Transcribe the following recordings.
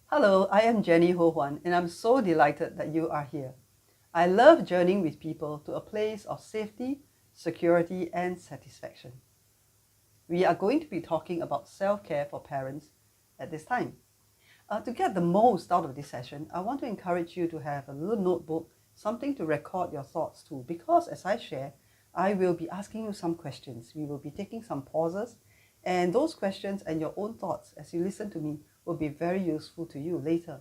Hello, I am Jenni Ho-Huan and I'm so delighted that you are here. I love journeying with people to a place of safety, security and satisfaction. We are going to be talking about self-care for parents at this time. To get the most out of this session, I want to encourage you to have a little notebook, something to record your thoughts to, because as I share, I will be asking you some questions. We will be taking some pauses, and those questions and your own thoughts as you listen to me will be very useful to you later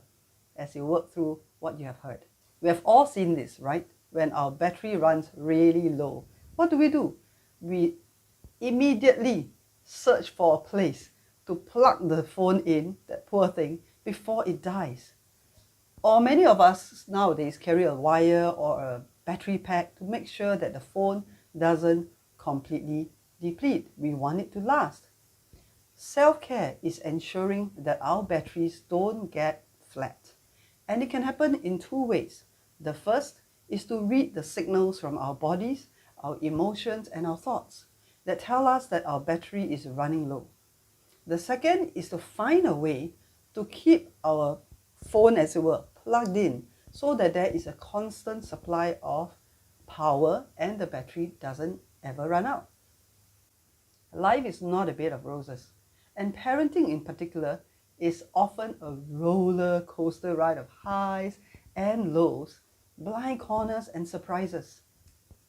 as you work through what you have heard. We have all seen this, right? When our battery runs really low, what do? We immediately search for a place to plug the phone in, that poor thing, before it dies. Or many of us nowadays carry a wire or a battery pack to make sure that the phone doesn't completely deplete. We want it to last. Self-care is ensuring that our batteries don't get flat. And it can happen in two ways. The first is to read the signals from our bodies, our emotions, and our thoughts that tell us that our battery is running low. The second is to find a way to keep our phone, as it were, plugged in so that there is a constant supply of power and the battery doesn't ever run out. Life is not a bed of roses, and parenting in particular is often a roller coaster ride of highs and lows, blind corners and surprises.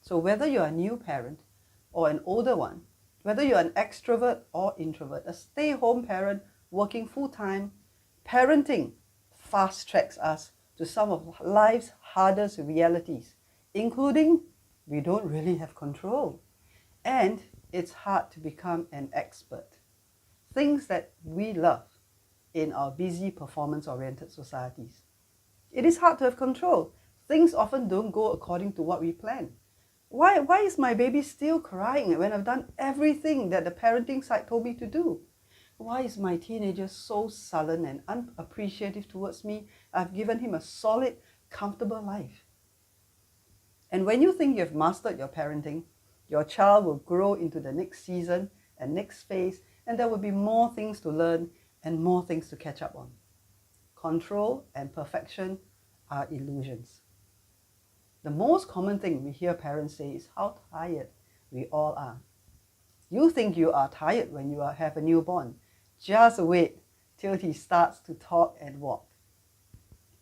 So whether you're a new parent or an older one, whether you're an extrovert or introvert, a stay-home parent working full-time, parenting fast-tracks us to some of life's hardest realities, including we don't really have control. And it's hard to become an expert. Things that we love in our busy, performance-oriented societies. It is hard to have control. Things often don't go according to what we plan. Why is my baby still crying when I've done everything that the parenting side told me to do? Why is my teenager so sullen and unappreciative towards me? I've given him a solid, comfortable life. And when you think you've mastered your parenting, your child will grow into the next season and next phase, and there will be more things to learn and more things to catch up on. Control and perfection are illusions. The most common thing we hear parents say is how tired we all are. You think you are tired when you have a newborn. Just wait till he starts to talk and walk.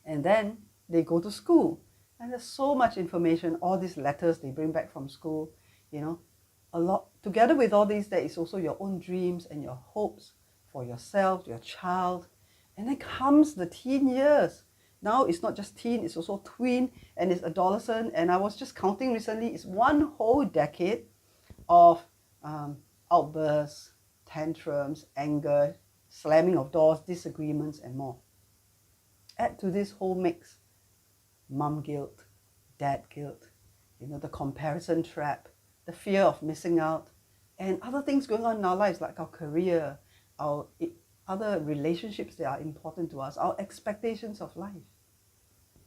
And then they go to school. And there's so much information, all these letters they bring back from school, a lot. Together with all these, there is also your own dreams and your hopes for yourself, your child. And then comes the teen years. Now it's not just teen, it's also tween and it's adolescent. And I was just counting recently, it's one whole decade of outbursts, tantrums, anger, slamming of doors, disagreements, and more. Add to this whole mix mom guilt, dad guilt, the comparison trap, the fear of missing out, and other things going on in our lives like our career, our other relationships that are important to us, our expectations of life.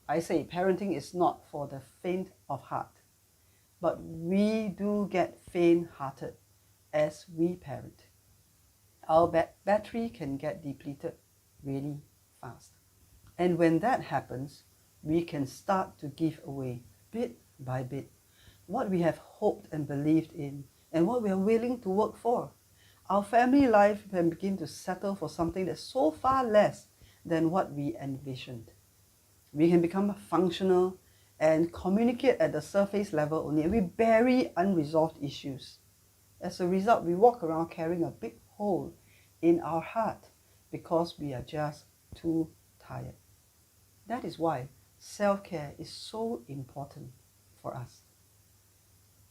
I say parenting is not for the faint of heart, but we do get faint-hearted as we parent. Our battery can get depleted really fast. And when that happens, we can start to give away, bit by bit, what we have hoped and believed in and what we are willing to work for. Our family life can begin to settle for something that's so far less than what we envisioned. We can become functional and communicate at the surface level only, and we bury unresolved issues. As a result, we walk around carrying a big hole in our heart because we are just too tired. That is why self-care is so important for us.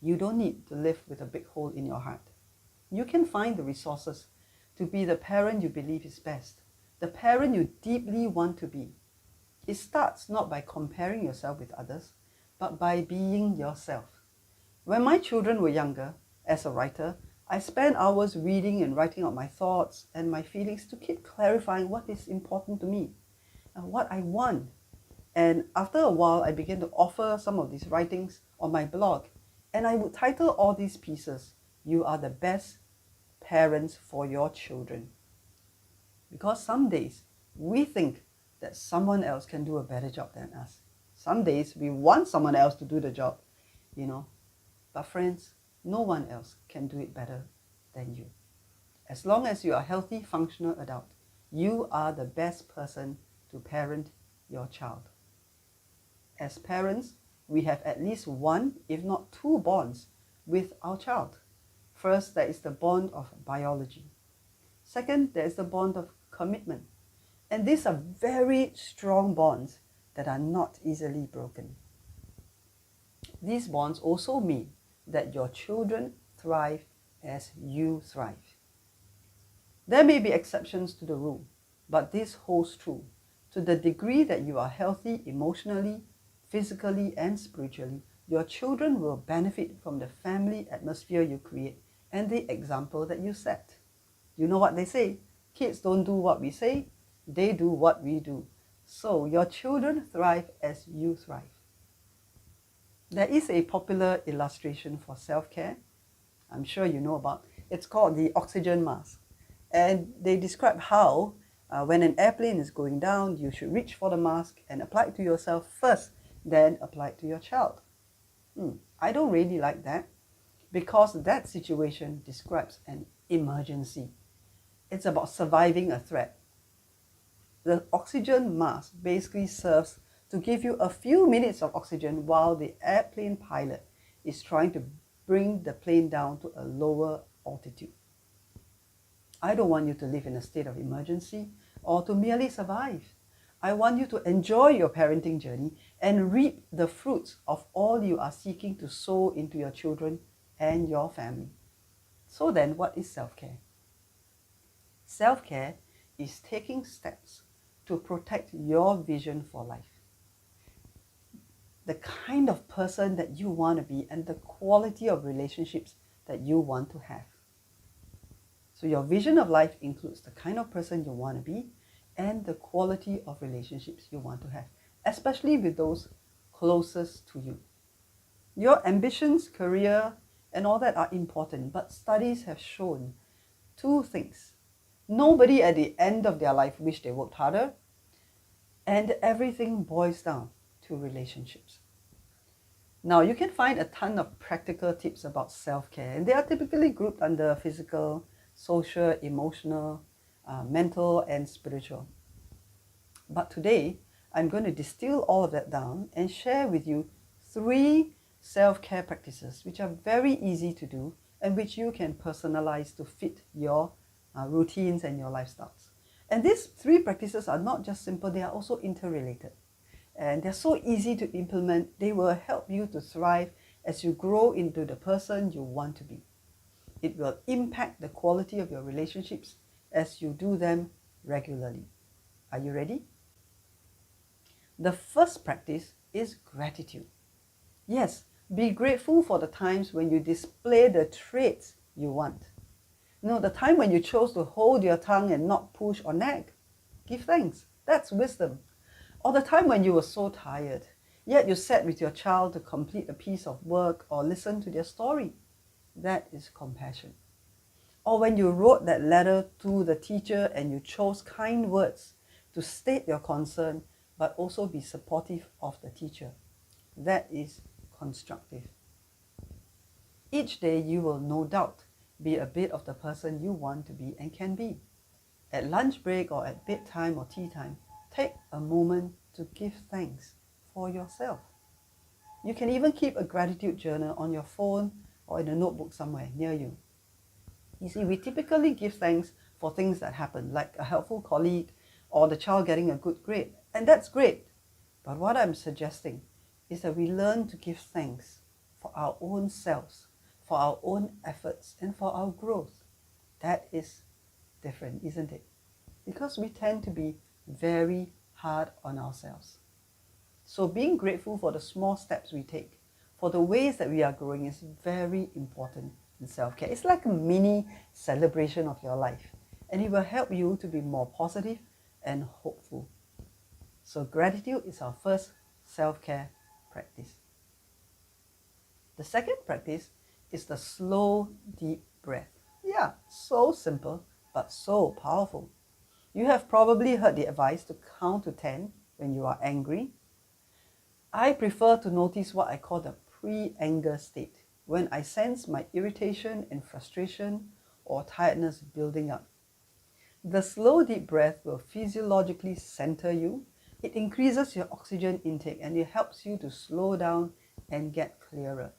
You don't need to live with a big hole in your heart. You can find the resources to be the parent you believe is best, the parent you deeply want to be. It starts not by comparing yourself with others, but by being yourself. When my children were younger, as a writer, I spent hours reading and writing out my thoughts and my feelings to keep clarifying what is important to me and what I want. And after a while, I began to offer some of these writings on my blog. And I would title all these pieces, "You are the best parents for your children." Because some days we think that someone else can do a better job than us. Some days we want someone else to do the job, but friends, no one else can do it better than you. As long as you are a healthy, functional adult, you are the best person to parent your child. As parents, we have at least one, if not two bonds with our child. First, there is the bond of biology. Second, there is the bond of commitment. And these are very strong bonds that are not easily broken. These bonds also mean that your children thrive as you thrive. There may be exceptions to the rule, but this holds true. To the degree that you are healthy emotionally, physically, and spiritually, your children will benefit from the family atmosphere you create and the example that you set. You know what they say? Kids don't do what we say, they do what we do. So your children thrive as you thrive. There is a popular illustration for self-care. I'm sure you know about. It's called the oxygen mask. And they describe how when an airplane is going down, you should reach for the mask and apply it to yourself first, then apply it to your child. I don't really like that because that situation describes an emergency. It's about surviving a threat. The oxygen mask basically serves to give you a few minutes of oxygen while the airplane pilot is trying to bring the plane down to a lower altitude. I don't want you to live in a state of emergency or to merely survive. I want you to enjoy your parenting journey and reap the fruits of all you are seeking to sow into your children and your family. So then, what is self-care? Self-care is taking steps to protect your vision for life. The kind of person that you want to be and the quality of relationships that you want to have. So your vision of life includes the kind of person you want to be and the quality of relationships you want to have, especially with those closest to you. Your ambitions, career, and all that are important, but studies have shown two things. Nobody at the end of their life wish they worked harder, and everything boils down to relationships. Now, you can find a ton of practical tips about self-care, and they are typically grouped under physical, social, emotional, mental, and spiritual. But today, I'm going to distill all of that down and share with you 3 self-care practices which are very easy to do and which you can personalize to fit your routines and your lifestyles. And these 3 practices are not just simple, they are also interrelated. And they're so easy to implement, they will help you to thrive as you grow into the person you want to be. It will impact the quality of your relationships as you do them regularly. Are you ready? The first practice is gratitude. Yes, be grateful for the times when you display the traits you want. The time when you chose to hold your tongue and not push or nag. Give thanks. That's wisdom. Or the time when you were so tired, yet you sat with your child to complete a piece of work or listen to their story. That is compassion. Or when you wrote that letter to the teacher and you chose kind words to state your concern, but also be supportive of the teacher. That is constructive. Each day you will no doubt be a bit of the person you want to be and can be. At lunch break or at bedtime or tea time, take a moment to give thanks for yourself. You can even keep a gratitude journal on your phone or in a notebook somewhere near you. You see, we typically give thanks for things that happen, like a helpful colleague or the child getting a good grade. And that's great. But what I'm suggesting is that we learn to give thanks for our own selves, for our own efforts, and for our growth. That is different, isn't it? Because we tend to be very hard on ourselves. So being grateful for the small steps we take, for the ways that we are growing, is very important in self-care. It's like a mini celebration of your life, and it will help you to be more positive and hopeful. So gratitude is our first self-care practice. The second practice is the slow, deep breath. Yeah, so simple, but so powerful. You have probably heard the advice to count to 10 when you are angry. I prefer to notice what I call the pre-anger state, when I sense my irritation and frustration or tiredness building up. The slow deep breath will physiologically center you. It increases your oxygen intake and it helps you to slow down and get clearer.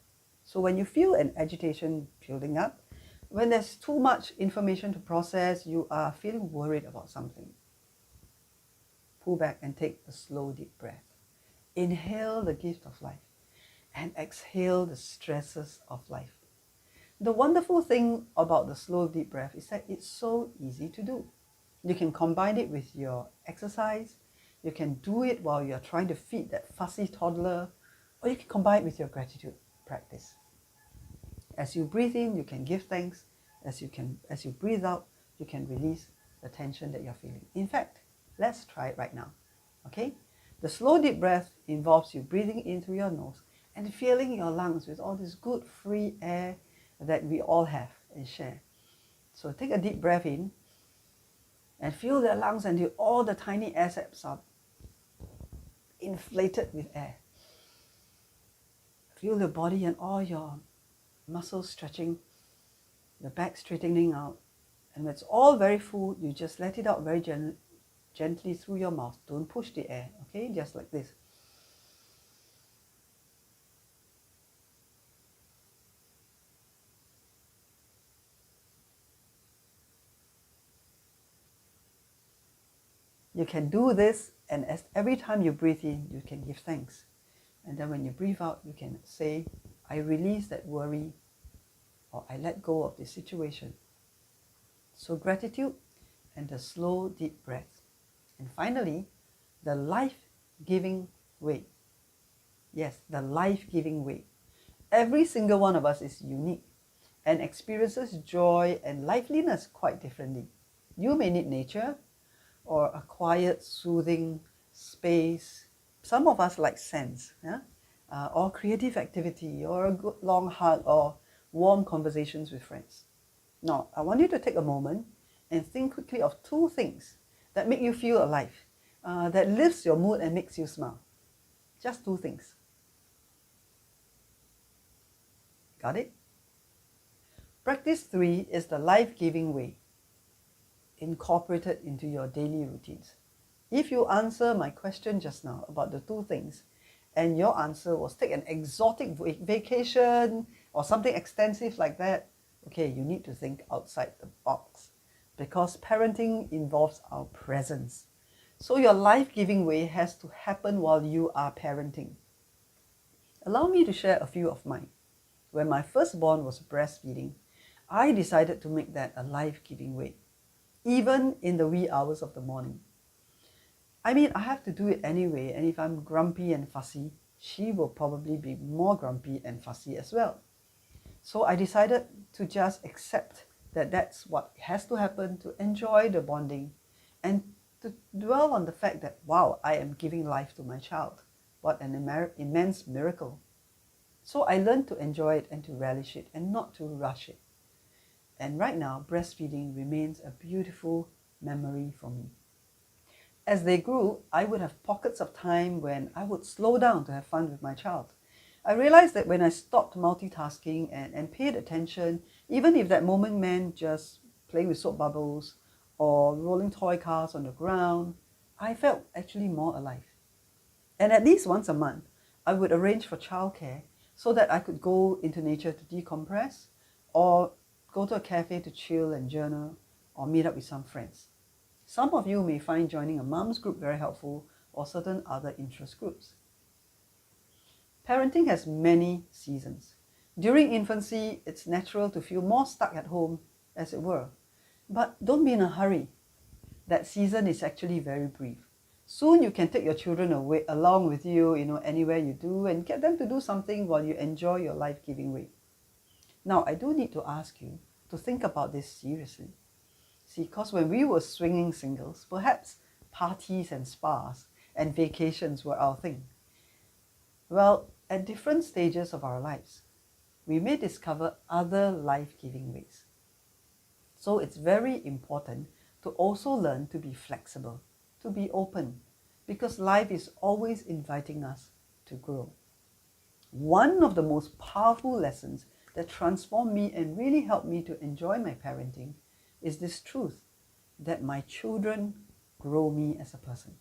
So when you feel an agitation building up, when there's too much information to process, you are feeling worried about something, pull back and take a slow deep breath. Inhale the gift of life and exhale the stresses of life. The wonderful thing about the slow deep breath is that it's so easy to do. You can combine it with your exercise. You can do it while you're trying to feed that fussy toddler, or you can combine it with your gratitude practice. As you breathe in, you can give thanks. As you breathe out, you can release the tension that you're feeling. In fact, let's try it right now. Okay? The slow deep breath involves you breathing in through your nose and filling your lungs with all this good free air that we all have and share. So take a deep breath in and fill the lungs until all the tiny air sacs are inflated with air. Feel your body and all your muscles stretching, the back straightening out. And when it's all very full, you just let it out very gently through your mouth. Don't push the air, okay? Just like this. You can do this, and every time you breathe in, you can give thanks. And then when you breathe out, you can say, I release that worry, or I let go of this situation. So gratitude and the slow, deep breath. And finally, the life-giving way. Yes, the life-giving way. Every single one of us is unique and experiences joy and liveliness quite differently. You may need nature or a quiet, soothing space. Some of us like scents, yeah? Or creative activity, or a good long hug, or warm conversations with friends. Now, I want you to take a moment and think quickly of 2 things that make you feel alive, that lifts your mood and makes you smile. Just 2 things. Got it? Practice 3 is the life-giving way, incorporated into your daily routines. If you answer my question just now about the 2 things, and your answer was take an exotic vacation or something extensive like that, okay, you need to think outside the box, because parenting involves our presence. So your life-giving way has to happen while you are parenting. Allow me to share a few of mine. When my firstborn was breastfeeding, I decided to make that a life-giving way, even in the wee hours of the morning. I mean, I have to do it anyway, and if I'm grumpy and fussy, she will probably be more grumpy and fussy as well. So I decided to just accept that that's what has to happen, to enjoy the bonding and to dwell on the fact that, wow, I am giving life to my child. What an immense miracle. So I learned to enjoy it and to relish it and not to rush it. And right now, breastfeeding remains a beautiful memory for me. As they grew, I would have pockets of time when I would slow down to have fun with my child. I realized that when I stopped multitasking and paid attention, even if that moment meant just playing with soap bubbles or rolling toy cars on the ground, I felt actually more alive. And at least once a month, I would arrange for childcare so that I could go into nature to decompress, or go to a cafe to chill and journal, or meet up with some friends. Some of you may find joining a mom's group very helpful, or certain other interest groups. Parenting has many seasons. During infancy, it's natural to feel more stuck at home, as it were. But don't be in a hurry. That season is actually very brief. Soon you can take your children away along with you, anywhere you do, and get them to do something while you enjoy your life-giving way. Now, I do need to ask you to think about this seriously. See, because when we were swinging singles, perhaps parties and spas and vacations were our thing. Well, at different stages of our lives, we may discover other life-giving ways. So it's very important to also learn to be flexible, to be open, because life is always inviting us to grow. One of the most powerful lessons that transformed me and really helped me to enjoy my parenting is this truth that my children grow me as a person.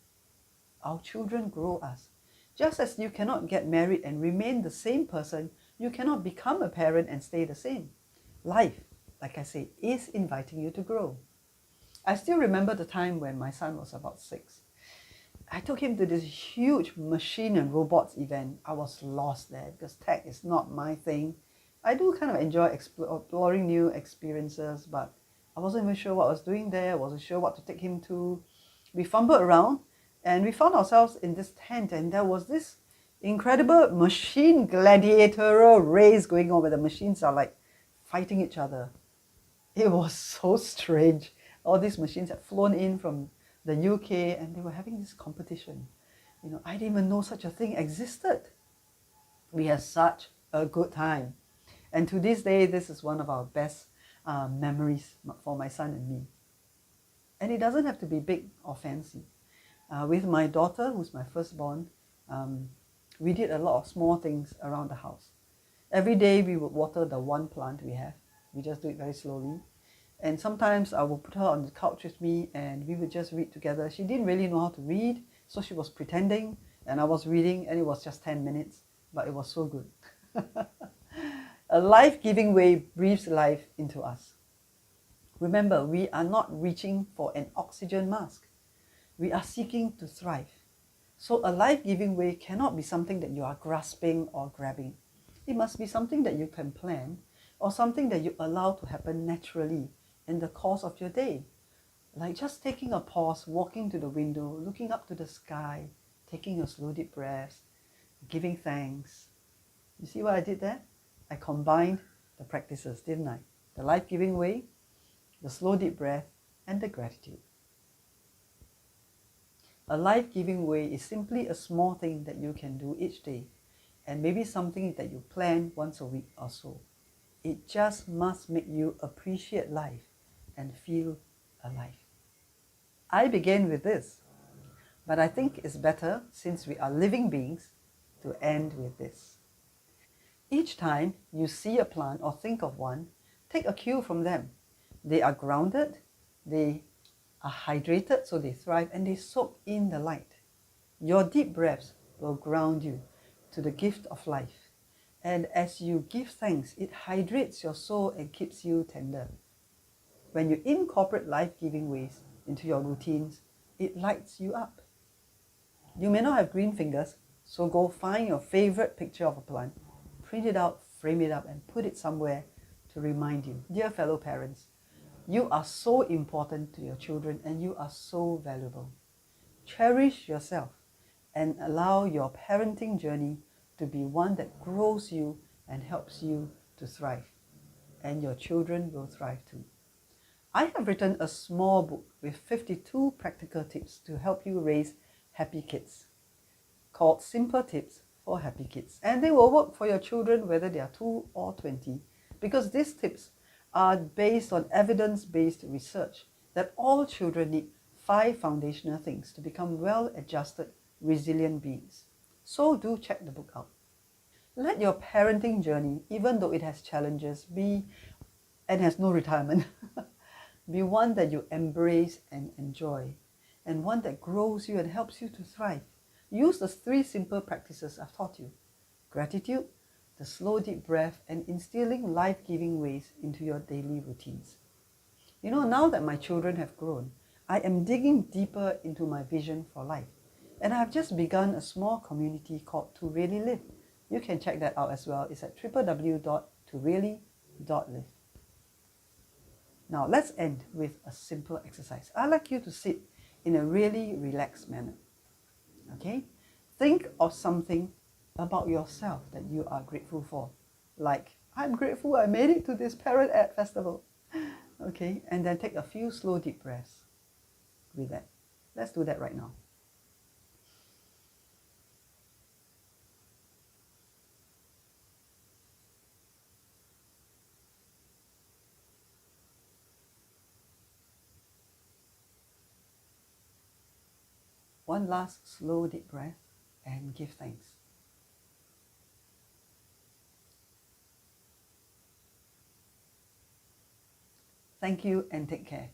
Our children grow us. Just as you cannot get married and remain the same person, you cannot become a parent and stay the same. Life, like I say, is inviting you to grow. I still remember the time when my son was about 6. I took him to this huge machine and robots event. I was lost there because tech is not my thing. I do kind of enjoy exploring new experiences, but I wasn't even sure what I was doing there. I wasn't sure what to take him to. We fumbled around and we found ourselves in this tent, and there was this incredible machine gladiatorial race going on where the machines are like fighting each other. It was so strange. All these machines had flown in from the UK and they were having this competition. I didn't even know such a thing existed. We had such a good time. And to this day, this is one of our best memories for my son and me. And it doesn't have to be big or fancy. With my daughter, who's my firstborn, we did a lot of small things around the house. Every day we would water the one plant we have. We just do it very slowly. And sometimes I would put her on the couch with me and we would just read together. She didn't really know how to read, so she was pretending and I was reading, and it was just 10 minutes, but it was so good. A life-giving way breathes life into us. Remember, we are not reaching for an oxygen mask. We are seeking to thrive. So a life-giving way cannot be something that you are grasping or grabbing. It must be something that you can plan, or something that you allow to happen naturally in the course of your day. Like just taking a pause, walking to the window, looking up to the sky, taking a slow deep breath, giving thanks. You see what I did there? I combined the practices, didn't I? The life-giving way, the slow deep breath, and the gratitude. A life-giving way is simply a small thing that you can do each day, and maybe something that you plan once a week or so. It just must make you appreciate life and feel alive. I began with this, but I think it's better, since we are living beings, to end with this. Each time you see a plant or think of one, take a cue from them. They are grounded, they are hydrated so they thrive, and they soak in the light. Your deep breaths will ground you to the gift of life. And as you give thanks, it hydrates your soul and keeps you tender. When you incorporate life-giving ways into your routines, it lights you up. You may not have green fingers, so go find your favorite picture of a plant, print it out, frame it up, and put it somewhere to remind you. Dear fellow parents, you are so important to your children and you are so valuable. Cherish yourself and allow your parenting journey to be one that grows you and helps you to thrive. And your children will thrive too. I have written a small book with 52 practical tips to help you raise happy kids, called Simple Tips for Happy Kids. And they will work for your children whether they are 2 or 20, because these tips are based on evidence-based research that all children need 5 foundational things to become well-adjusted, resilient beings. So do check the book out. Let your parenting journey, even though it has challenges, be and has no retirement, be one that you embrace and enjoy, and one that grows you and helps you to thrive. Use the 3 simple practices I've taught you: gratitude, the slow deep breath, and instilling life-giving ways into your daily routines. Now that my children have grown, I am digging deeper into my vision for life. And I have just begun a small community called To Really Live. You can check that out as well. It's at www.toreally.live. Now let's end with a simple exercise. I'd like you to sit in a really relaxed manner. Okay? Think of something about yourself that you are grateful for. Like, I'm grateful I made it to this Parent Ed Festival. Okay? And then take a few slow deep breaths with that. Let's do that right now. One last slow deep breath and give thanks. Thank you and take care.